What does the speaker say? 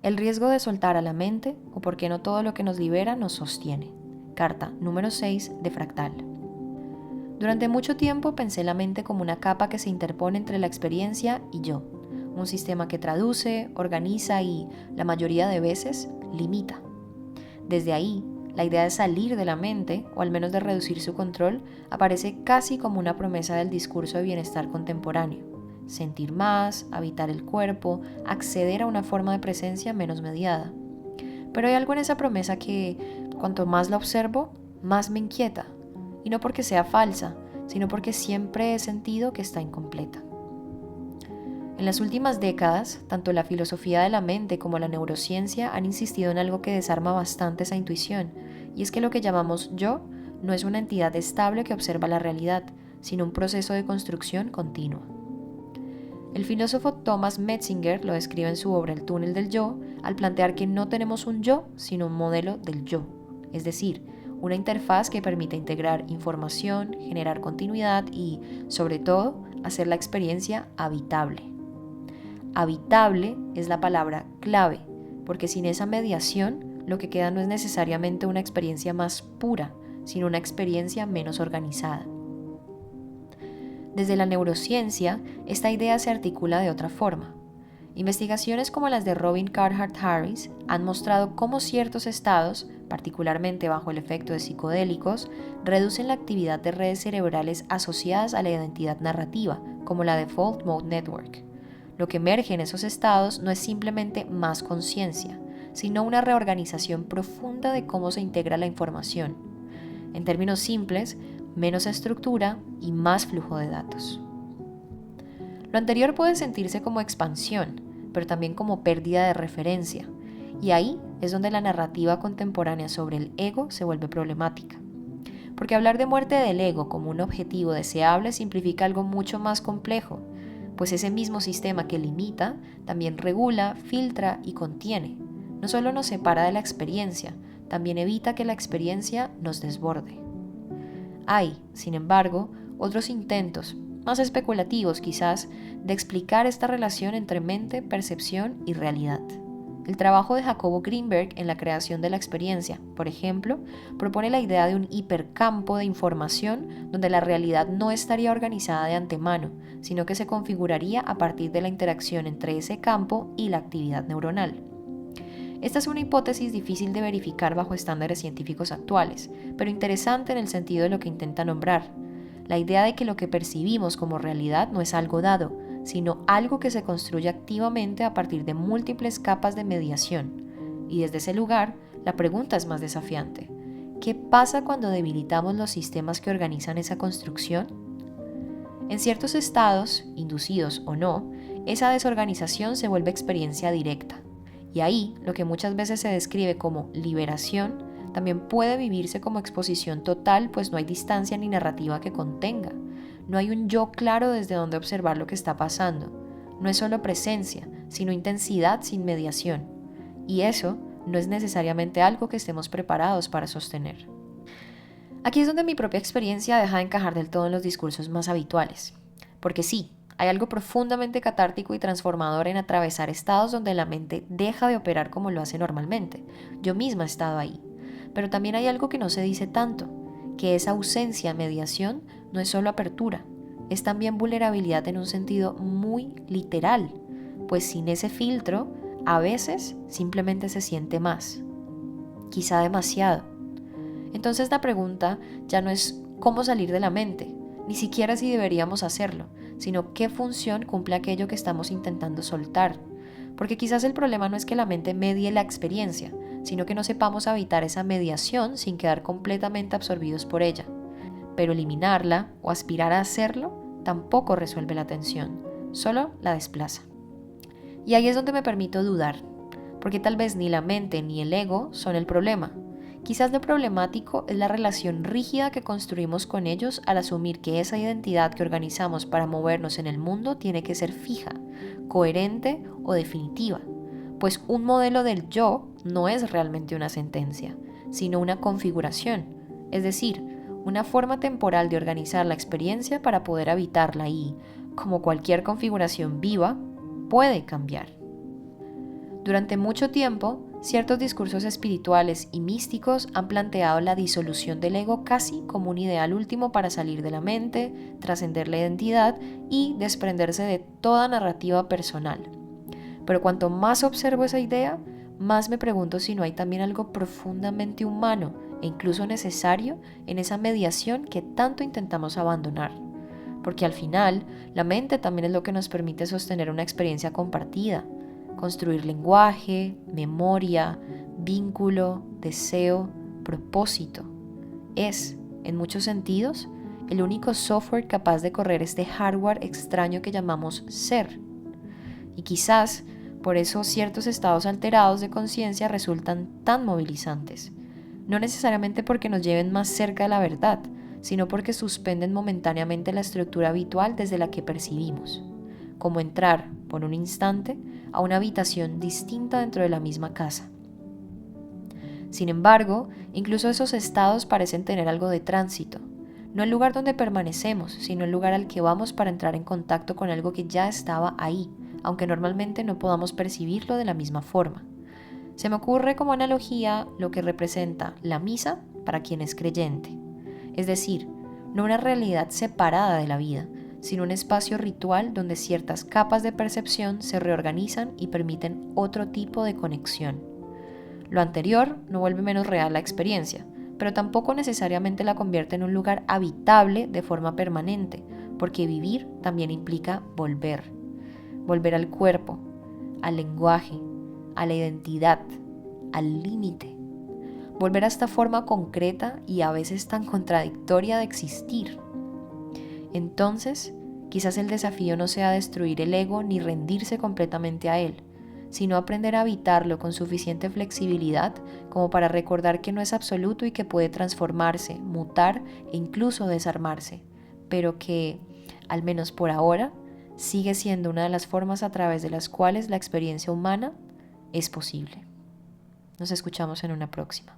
El riesgo de soltar a la mente, o por qué no todo lo que nos libera nos sostiene. Carta número 6 de Fractal. Durante mucho tiempo pensé la mente como una capa que se interpone entre la experiencia y yo, un sistema que traduce, organiza y, la mayoría de veces, limita. Desde ahí, la idea de salir de la mente, o al menos de reducir su control, aparece casi como una promesa del discurso de bienestar contemporáneo. Sentir más, habitar el cuerpo, acceder a una forma de presencia menos mediada. Pero hay algo en esa promesa que, cuanto más la observo, más me inquieta. Y no porque sea falsa, sino porque siempre he sentido que está incompleta. En las últimas décadas, tanto la filosofía de la mente como la neurociencia han insistido en algo que desarma bastante esa intuición, y es que lo que llamamos yo no es una entidad estable que observa la realidad, sino un proceso de construcción continua. El filósofo Thomas Metzinger lo describe en su obra El túnel del yo, al plantear que no tenemos un yo, sino un modelo del yo, es decir, una interfaz que permite integrar información, generar continuidad y, sobre todo, hacer la experiencia habitable. Habitable es la palabra clave, porque sin esa mediación, lo que queda no es necesariamente una experiencia más pura, sino una experiencia menos organizada. Desde la neurociencia, esta idea se articula de otra forma. Investigaciones como las de Robin Carhart Harris han mostrado cómo ciertos estados, particularmente bajo el efecto de psicodélicos, reducen la actividad de redes cerebrales asociadas a la identidad narrativa, como la Default Mode Network. Lo que emerge en esos estados no es simplemente más conciencia, sino una reorganización profunda de cómo se integra la información. En términos simples, menos estructura y más flujo de datos. Lo anterior puede sentirse como expansión, pero también como pérdida de referencia, y ahí es donde la narrativa contemporánea sobre el ego se vuelve problemática. Porque hablar de muerte del ego como un objetivo deseable simplifica algo mucho más complejo, pues ese mismo sistema que limita también regula, filtra y contiene. No solo nos separa de la experiencia, también evita que la experiencia nos desborde. Hay, sin embargo, otros intentos, más especulativos quizás, de explicar esta relación entre mente, percepción y realidad. El trabajo de Jacobo Greenberg en la creación de la experiencia, por ejemplo, propone la idea de un hipercampo de información donde la realidad no estaría organizada de antemano, sino que se configuraría a partir de la interacción entre ese campo y la actividad neuronal. Esta es una hipótesis difícil de verificar bajo estándares científicos actuales, pero interesante en el sentido de lo que intenta nombrar. La idea de que lo que percibimos como realidad no es algo dado, sino algo que se construye activamente a partir de múltiples capas de mediación. Y desde ese lugar, la pregunta es más desafiante. ¿Qué pasa cuando debilitamos los sistemas que organizan esa construcción? En ciertos estados, inducidos o no, esa desorganización se vuelve experiencia directa. Y ahí, lo que muchas veces se describe como liberación, también puede vivirse como exposición total, pues no hay distancia ni narrativa que contenga. No hay un yo claro desde donde observar lo que está pasando. No es solo presencia, sino intensidad sin mediación. Y eso no es necesariamente algo que estemos preparados para sostener. Aquí es donde mi propia experiencia deja de encajar del todo en los discursos más habituales. Porque sí, hay algo profundamente catártico y transformador en atravesar estados donde la mente deja de operar como lo hace normalmente. Yo misma he estado ahí. Pero también hay algo que no se dice tanto, que esa ausencia de mediación no es solo apertura, es también vulnerabilidad en un sentido muy literal, pues sin ese filtro, a veces simplemente se siente más, quizá demasiado. Entonces la pregunta ya no es cómo salir de la mente, ni siquiera si deberíamos hacerlo, sino qué función cumple aquello que estamos intentando soltar. Porque quizás el problema no es que la mente medie la experiencia, sino que no sepamos habitar esa mediación sin quedar completamente absorbidos por ella. Pero eliminarla o aspirar a hacerlo tampoco resuelve la tensión, solo la desplaza. Y ahí es donde me permito dudar, porque tal vez ni la mente ni el ego son el problema. Quizás lo problemático es la relación rígida que construimos con ellos al asumir que esa identidad que organizamos para movernos en el mundo tiene que ser fija, coherente o definitiva, pues un modelo del yo no es realmente una sentencia, sino una configuración, es decir, una forma temporal de organizar la experiencia para poder habitarla y, como cualquier configuración viva, puede cambiar. Durante mucho tiempo, ciertos discursos espirituales y místicos han planteado la disolución del ego casi como un ideal último para salir de la mente, trascender la identidad y desprenderse de toda narrativa personal. Pero cuanto más observo esa idea, más me pregunto si no hay también algo profundamente humano e incluso necesario en esa mediación que tanto intentamos abandonar. Porque al final, la mente también es lo que nos permite sostener una experiencia compartida, construir lenguaje, memoria, vínculo, deseo, propósito. Es, en muchos sentidos, el único software capaz de correr este hardware extraño que llamamos ser. Y quizás por eso ciertos estados alterados de conciencia resultan tan movilizantes. No necesariamente porque nos lleven más cerca de la verdad, sino porque suspenden momentáneamente la estructura habitual desde la que percibimos, como entrar, por un instante, a una habitación distinta dentro de la misma casa. Sin embargo, incluso esos estados parecen tener algo de tránsito, no el lugar donde permanecemos, sino el lugar al que vamos para entrar en contacto con algo que ya estaba ahí, aunque normalmente no podamos percibirlo de la misma forma. Se me ocurre como analogía lo que representa la misa para quien es creyente. Es decir, no una realidad separada de la vida, sino un espacio ritual donde ciertas capas de percepción se reorganizan y permiten otro tipo de conexión. Lo anterior no vuelve menos real la experiencia, pero tampoco necesariamente la convierte en un lugar habitable de forma permanente, porque vivir también implica volver al cuerpo, al lenguaje, a la identidad, al límite. Volver a esta forma concreta y a veces tan contradictoria de existir. Entonces, quizás el desafío no sea destruir el ego ni rendirse completamente a él, sino aprender a habitarlo con suficiente flexibilidad como para recordar que no es absoluto y que puede transformarse, mutar e incluso desarmarse, pero que, al menos por ahora, sigue siendo una de las formas a través de las cuales la experiencia humana es posible. Nos escuchamos en una próxima.